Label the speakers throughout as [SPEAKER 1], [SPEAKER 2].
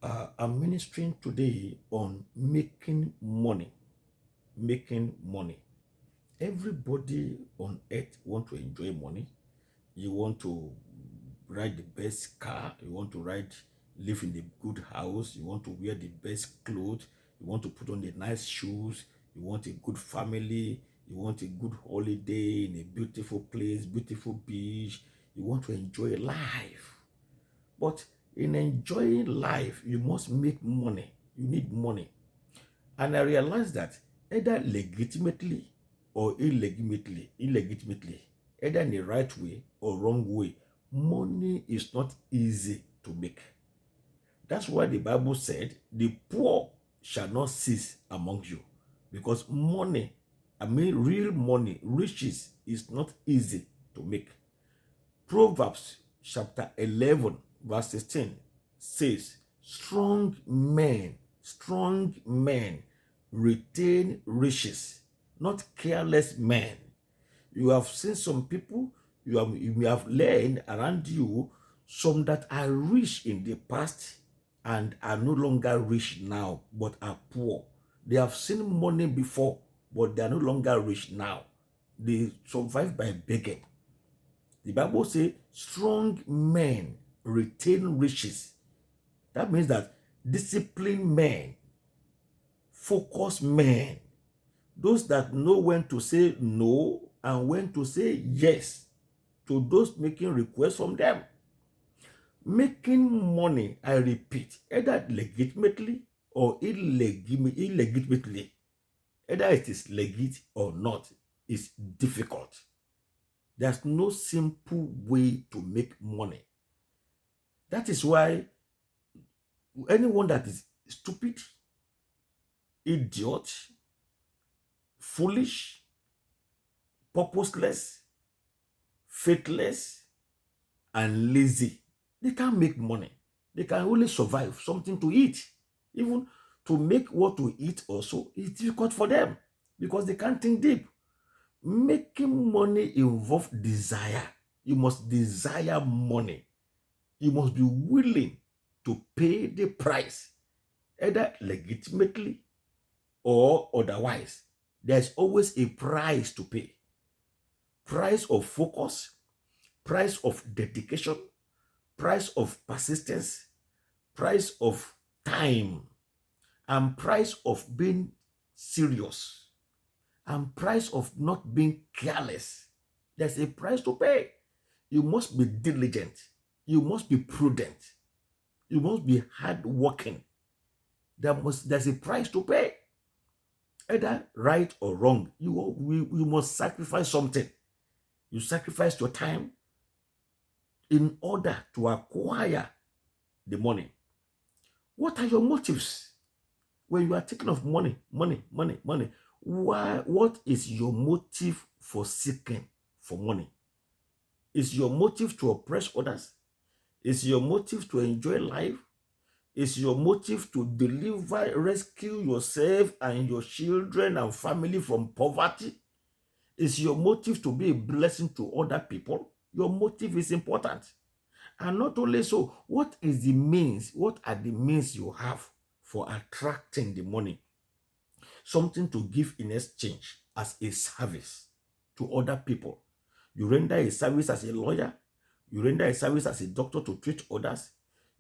[SPEAKER 1] I'm ministering today on making money. Making money. Everybody on earth want to enjoy money. You want to ride the best car. You want to live in the good house. You want to wear the best clothes. You want to put on the nice shoes. You want a good family. You want a good holiday in a beautiful place, beautiful beach. You want to enjoy life. But in enjoying life, you must make money. You need money. And I realized that either legitimately or illegitimately, either in the right way or wrong way, money is not easy to make. That's why the Bible said, the poor shall not cease among you. Because money, real money, riches is not easy to make. Proverbs chapter 11, verse 16 says, strong men retain riches, not careless men. You have seen some people, you may have learned around you, some that are rich in the past and are no longer rich now, but are poor. They have seen money before, but they are no longer rich now. They survive by begging. The Bible says strong men retain riches. That means that disciplined men, focused men, those that know when to say no and when to say yes to those making requests from them. Making money, I repeat, either legitimately or illegitimately, either it is legit or not, is difficult. There's no simple way to make money. That is why anyone that is stupid, idiot, foolish, purposeless, faithless, and lazy, they can't make money. They can only survive, something to eat. Even to make what to eat also is difficult for them because they can't think deep. Making money involves desire. You must desire money. You must be willing to pay the price, either legitimately or otherwise. There's always a price to pay. Price of focus, price of dedication, price of persistence, price of time, and price of being serious, and price of not being careless. There's a price to pay. You must be diligent. You must be prudent. You must be hardworking. There's a price to pay. Either right or wrong, you must sacrifice something. You sacrifice your time in order to acquire the money. What are your motives when you are thinking of money? What is your motive for seeking for money? Is your motive to oppress others? Is your motive to enjoy life? Is your motive to rescue yourself and your children and family from poverty? Is your motive to be a blessing to other people? Your motive is important. And not only so, what is the means? What are the means you have for attracting the money? Something to give in exchange as a service to other people. You render a service as a lawyer. You render a service as a doctor to treat others.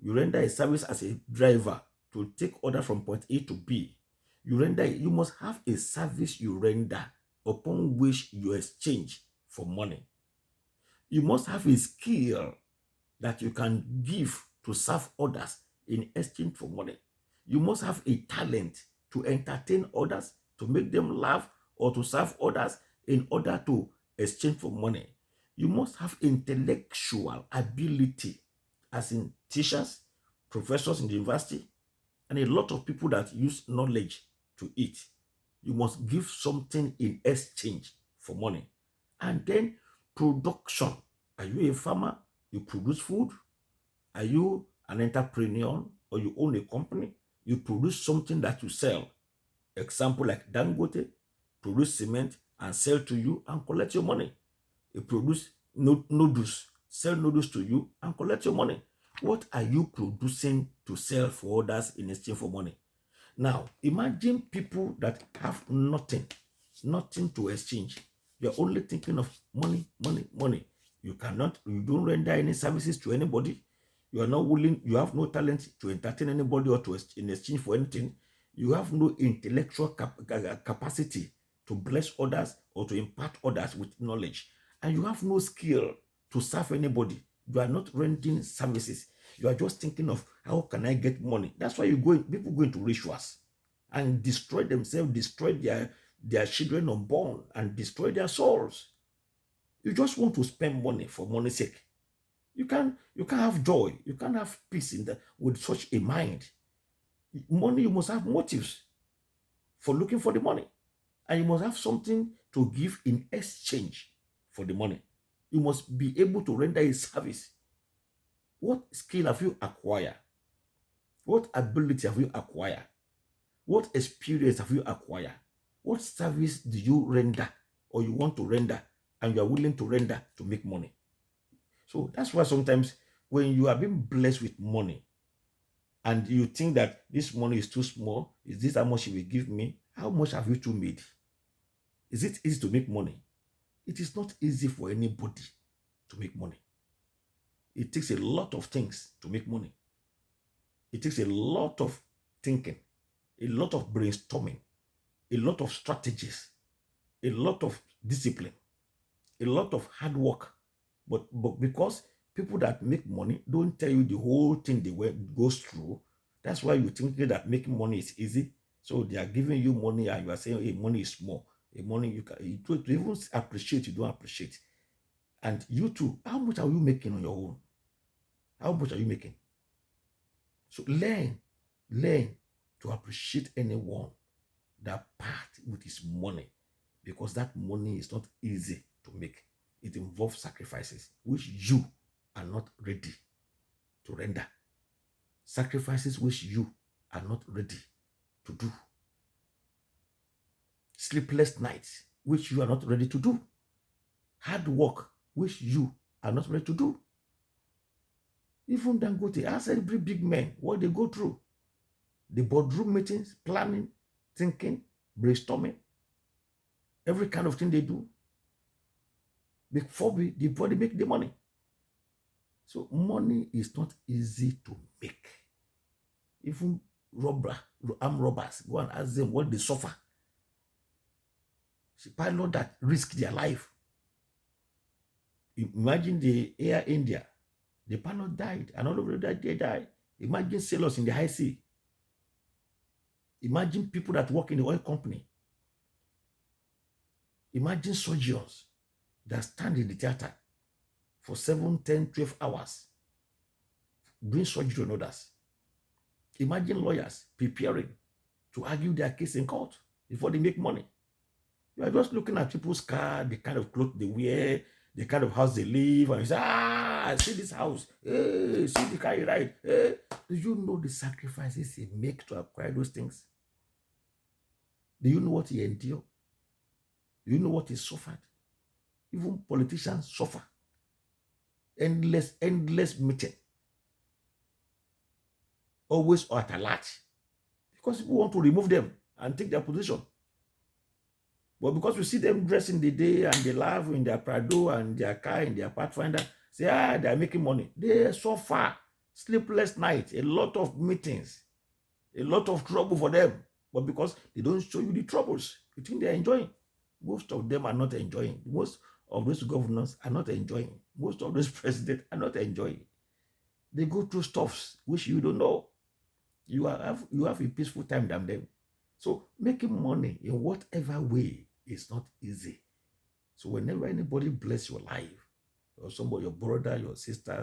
[SPEAKER 1] You render a service as a driver to take orders from point A to B. You must have a service you render upon which you exchange for money. You must have a skill that you can give to serve others in exchange for money. You must have a talent to entertain others, to make them laugh, or to serve others in order to exchange for money. You must have intellectual ability, as in teachers, professors in the university, and a lot of people that use knowledge to eat. You must give something in exchange for money. And then production. Are you a farmer? You produce food? Are you an entrepreneur or you own a company? You produce something that you sell. Example like Dangote, produce cement and sell to you and collect your money. You produce noodles, sell noodles to you and collect your money. What are you producing to sell for others in exchange for money? Now, imagine people that have nothing to exchange. You're only thinking of money, money, money. You don't render any services to anybody. You are not willing, you have no talent to entertain anybody or in exchange for anything. You have no intellectual capacity to bless others or to impart others with knowledge. And you have no skill to serve anybody. You are not rendering services. You are just thinking of how can I get money. That's why people go into rituals and destroy themselves, destroy their children unborn, and destroy their souls. You just want to spend money for money's sake. You can't have joy. You can't have peace with such a mind. Money, you must have motives for looking for the money. And you must have something to give in exchange for the money. You must be able to render a service. What skill have you acquired? What ability have you acquired? What experience have you acquired? What service do you render or you want to render and you are willing to render to make money? So that's why sometimes when you are being blessed with money and you think that this money is too small, is this how much you will give me? How much have you two made? Is it easy to make money? It is not easy for anybody to make money. It takes a lot of things to make money. It takes a lot of thinking, a lot of brainstorming, a lot of strategies, a lot of discipline, a lot of hard work. But because people that make money don't tell you the whole thing goes through, that's why you think that making money is easy. So they are giving you money and you are saying, hey, money is small. A money to even appreciate, you don't appreciate. And you too, how much are you making on your own? How much are you making? So learn to appreciate anyone that part with his money, because that money is not easy to make. It involves sacrifices which you are not ready to render. Sacrifices which you are not ready to do. Sleepless nights which you are not ready to do. Hard work which you are not ready to do. Even Dangote, ask every big man what they go through. The boardroom meetings, planning, thinking, brainstorming, every kind of thing they do before they make the money. So money is not easy to make. Even armed robbers, go and ask them what they suffer. Pilot that risk their life. Imagine the Air India. The pilot died, and all of that they died. Imagine sailors in the high sea. Imagine people that work in the oil company. Imagine surgeons that stand in the theater for 7, 10, 12 hours doing surgery on others. Imagine lawyers preparing to argue their case in court before they make money. You are just looking at people's car, the kind of clothes they wear, the kind of house they live, and you say, see this house, hey, see the car you ride. Hey. Do you know the sacrifices he makes to acquire those things? Do you know what he endured? Do you know what he suffered? Even politicians suffer. Endless meeting. Always at a large. Because people want to remove them and take their position. But because we see them dressed in the day and they laugh in their Prado and their car and their Pathfinder, say, they are making money. They suffer. Sleepless night, a lot of meetings, a lot of trouble for them. But because they don't show you the troubles, you think they're enjoying. Most of them are not enjoying. Most of those governors are not enjoying. Most of those presidents are not enjoying. They go through stuffs which you don't know. You have a peaceful time than them. So making money in whatever way is not easy. So whenever anybody bless your life, or somebody, your brother, your sister,